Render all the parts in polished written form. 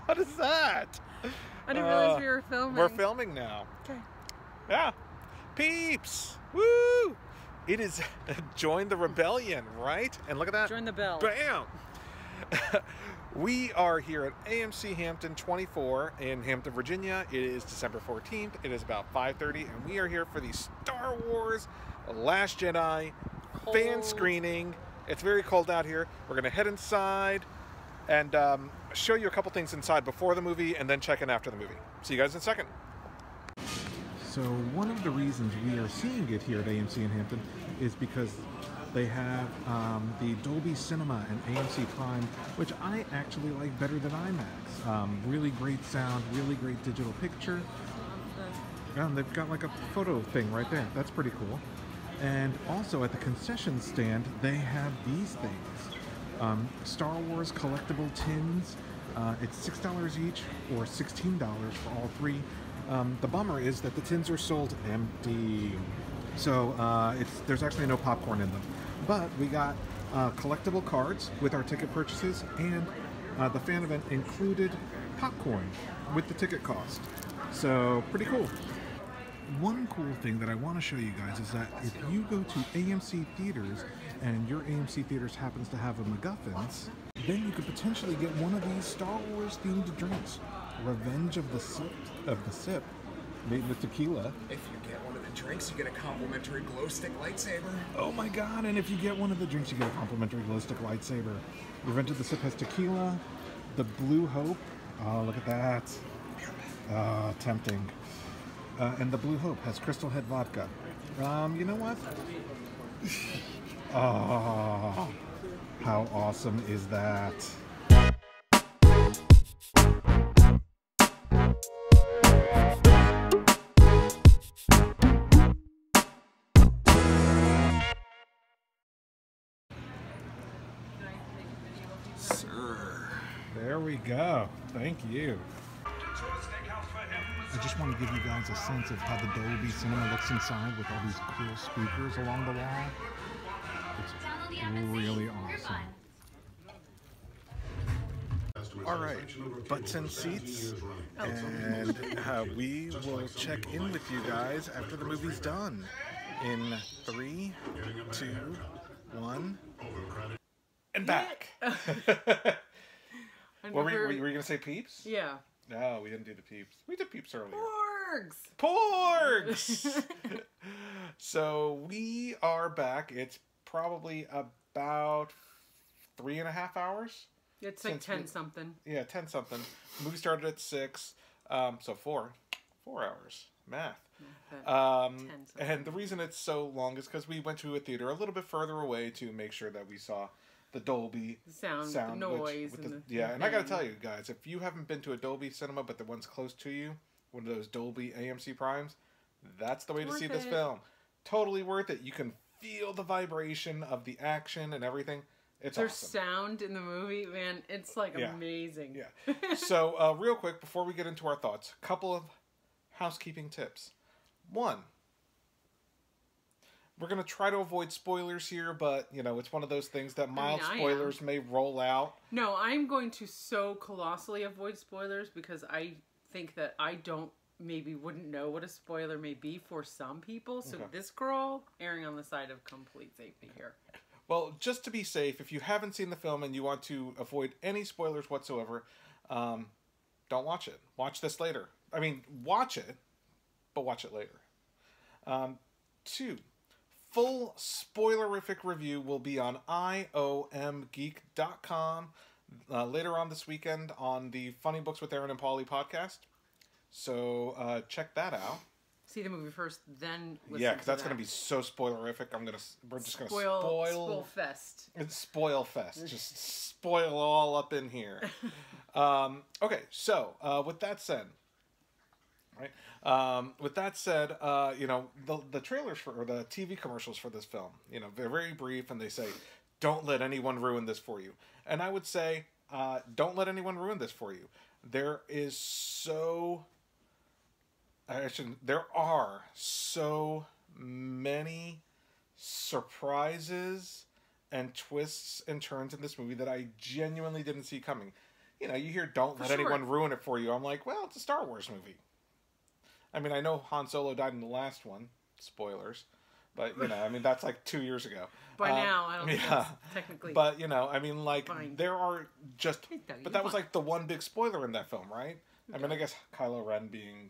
What is that? I didn't realize we were filming. We're filming now. Okay. Yeah. Peeps! Woo! It is Join the Rebellion, right? And look at that. Join the bell. Bam! We are here at AMC Hampton 24 in Hampton, Virginia. It is December 14th. It is about 5:30, and we are here for the Star Wars Last Jedi fan screening. It's very cold out here. We're going to head inside and show you a couple things inside before the movie and then check in after the movie. See you guys in a second. So one of the reasons we are seeing it here at AMC in Hampton is because they have the Dolby Cinema and AMC Prime, which I actually like better than IMAX. Really great sound, really great digital picture. And they've got like a photo thing right there. That's pretty cool. And also at the concession stand, they have these things. Star Wars collectible tins. It's $6 each or $16 for all three. The bummer is that the tins are sold empty. So there's actually no popcorn in them. But we got collectible cards with our ticket purchases, and the fan event included popcorn with the ticket cost. So pretty cool. One cool thing that I want to show you guys is that if you go to AMC theaters and your AMC theaters happens to have a MacGuffins, then you could potentially get one of these Star Wars themed drinks. Revenge of the Sith, made with tequila. If you get one of the drinks, you get a complimentary glow stick lightsaber. Oh my god, and if you get one of the drinks, you get a complimentary glow stick lightsaber. Revenge of the Sith has tequila, the Blue Hope. Oh, look at that. Tempting. And the Blue Hope has Crystal Head vodka. You know what? Oh, how awesome is that? Sir. There we go. Thank you. I just want to give you guys a sense of how the Dolby Cinema looks inside with all these cool speakers along the wall. It's really awesome. All right, butts and seats, and we will check in with you guys after the movie's done. In 3, 2, 1, and back. What were you going to say, peeps? Yeah. No, we didn't do the peeps. We did peeps earlier. Porgs! Porgs! So we are back. It's probably about 3.5 hours. It's like 10-something. Yeah, 10-something. The movie started at 6, so 4 hours. Math. And the reason it's so long is because we went to a theater a little bit further away to make sure that we saw the Dolby sound the noise. And I gotta tell you guys, if you haven't been to a Dolby cinema, but the one's close to you, one of those Dolby AMC Primes, that's the way to see this film. Totally worth it. You can feel the vibration of the action and everything. It's There's awesome. sound in the movie, man. It's like amazing. Yeah. So real quick, before we get into our thoughts, a couple of housekeeping tips. One, we're going to try to avoid spoilers here, but, you know, it's one of those things that mild spoilers may roll out. No, I'm going to so colossally avoid spoilers because I think that I wouldn't know what a spoiler may be for some people. So this girl, erring on the side of complete safety here. Well, just to be safe, if you haven't seen the film and you want to avoid any spoilers whatsoever, don't watch it. Watch this later. I mean, watch it, but watch it later. 2. Full spoilerific review will be on iomgeek.com later on this weekend on the Funny Books with Aaron and Paulie podcast. So check that out. See the movie first, then listen because that's going to be so spoilerific. We're just going to spoil fest. It's spoil fest. Just spoil all up in here. Okay, so with that said, right? You know, the trailers or the TV commercials for this film, you know, they're very brief, and they say, "Don't let anyone ruin this for you." And I would say, don't let anyone ruin this for you. There are so many surprises and twists and turns in this movie that I genuinely didn't see coming. you know, you hear "Don't let anyone ruin it for you." I'm like, well, it's a Star Wars movie. I mean, I know Han Solo died in the last one. Spoilers. But, you know, I mean, that's like 2 years ago. By now, I don't think that's technically. But, you know, I mean, like, fine. there are just... But that was like the one big spoiler in that film, right? Okay. I mean, I guess Kylo Ren being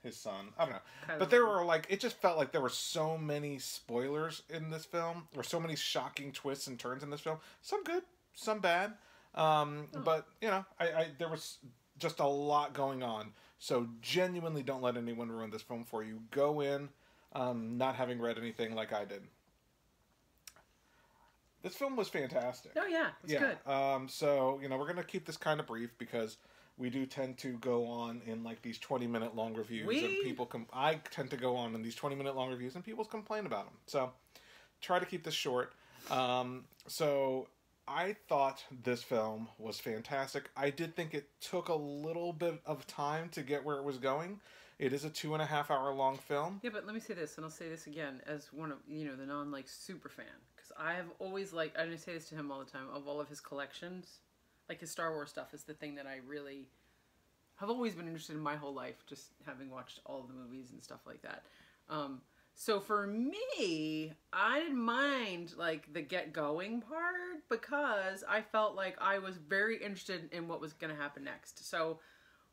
his son. I don't know. But there were, like, it just felt like there were so many spoilers in this film, or so many shocking twists and turns in this film. Some good, some bad. But, you know, there was just a lot going on. So genuinely don't let anyone ruin this film for you. Go in not having read anything like I did. This film was fantastic. Oh, yeah. It's good. So, you know, we're going to keep this kind of brief because we do tend to go on in, like, these 20-minute long reviews. And people I tend to go on in these 20-minute long reviews, and people complain about them. So, try to keep this short. So, I thought this film was fantastic. I did think it took a little bit of time to get where it was going. It is a 2.5 hour long film. Yeah, but let me say this, and I'll say this again as one of, you know, the non, super fan. Because I have always I say this to him all the time, of all of his collections, like his Star Wars stuff is the thing that I really have always been interested in my whole life, just having watched all of the movies and stuff like that. So for me, I didn't mind, like, the get-going part because I felt like I was very interested in what was going to happen next. So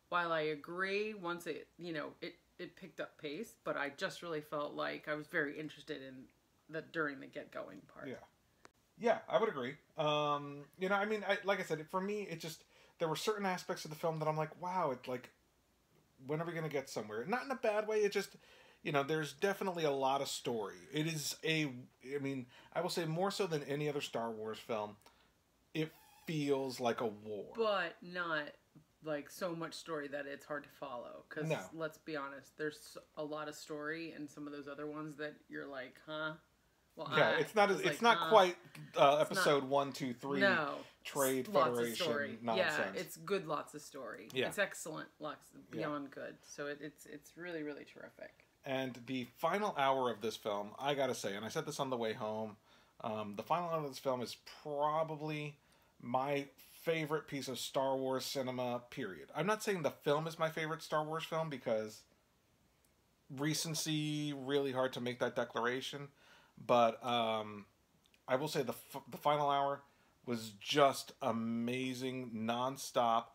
while I agree, once it, you know, it picked up pace, but I just really felt like I was very interested in during the get-going part. Yeah. Yeah, I would agree. You know, I mean, like I said, for me, it just, there were certain aspects of the film that I'm like, wow, it's like, when are we going to get somewhere? Not in a bad way, it just... You know, there's definitely a lot of story. It is I mean, I will say more so than any other Star Wars film, it feels like a war. But not, like, so much story that it's hard to follow. Because, let's be honest, there's a lot of story in some of those other ones that you're like, huh? Well, yeah, it's not quite episode 1, 2, 3 Trade Federation nonsense. Yeah, it's good, lots of story. Yeah. It's excellent, lots beyond good. So it's really, really terrific. And the final hour of this film, I gotta say, and I said this on the way home, the final hour of this film is probably my favorite piece of Star Wars cinema, period. I'm not saying the film is my favorite Star Wars film because recency, really hard to make that declaration. But I will say the final hour was just amazing, nonstop.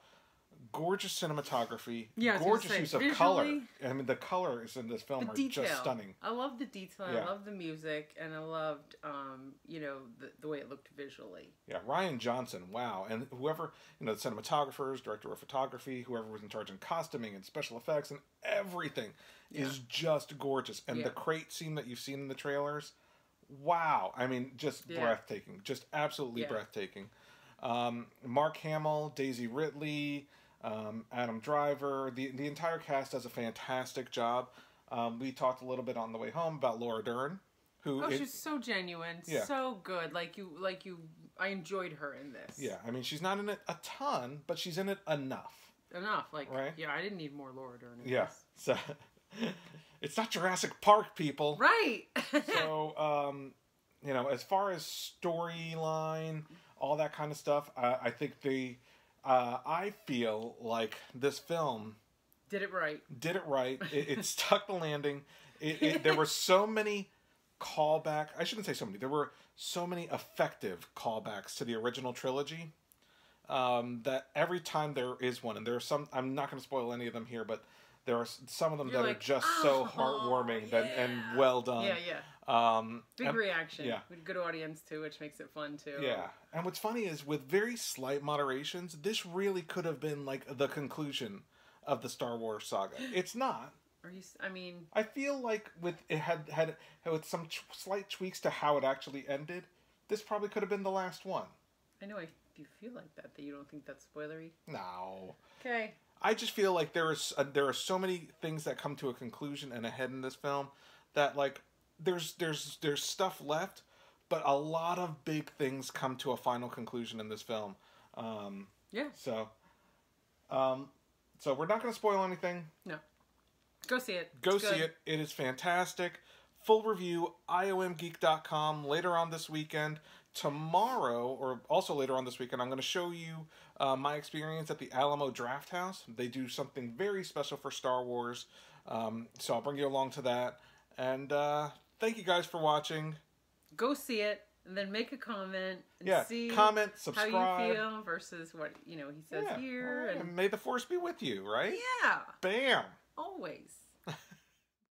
Gorgeous cinematography, gorgeous use of color. I mean, the colors in this film are just stunning. I love the detail. Yeah. I love the music, and I loved, you know, the way it looked visually. Yeah, Rian Johnson, wow, and whoever, you know, the cinematographers, director of photography, whoever was in charge in costuming and special effects and everything is just gorgeous. And the crate scene that you've seen in the trailers, wow! I mean, just breathtaking, just absolutely breathtaking. Mark Hamill, Daisy Ridley. Adam Driver, the entire cast does a fantastic job. We talked a little bit on the way home about Laura Dern, who she's so genuine, so good. I enjoyed her in this. Yeah, I mean, she's not in it a ton, but she's in it enough. Like, right? Yeah, I didn't need more Laura Dern in this. So it's not Jurassic Park, people. Right. So, you know, as far as storyline, all that kind of stuff, I think I feel like this film did it right. It stuck the landing. There were so many callbacks. I shouldn't say so many. There were so many effective callbacks to the original trilogy that every time there is one, and there are some, I'm not going to spoil any of them here, but there are some of them that are just so heartwarming and well done. Big reaction. With good audience too, which makes it fun too. Yeah. And what's funny is with very slight moderations, this really could have been like the conclusion of the Star Wars saga. It's not. I feel like with it had with some slight tweaks to how it actually ended, this probably could have been the last one. I know you feel like that you don't think that's spoilery. No. Okay. I just feel like there are so many things that come to a conclusion and a head in this film that, like, there's stuff left, but a lot of big things come to a final conclusion in this film. So we're not going to spoil anything. No. Go see it. Go see it. It is fantastic. Full review, iomgeek.com later on this weekend. tomorrow, or also later on this weekend, I'm going to show you my experience at the Alamo Draft House. They do something very special for Star Wars, so I'll bring you along to that. And thank you guys for watching. Go see it, and then make a comment and see comment, subscribe. how you feel versus what he says here. Right. And may the Force be with you, right? Yeah. Bam. Always.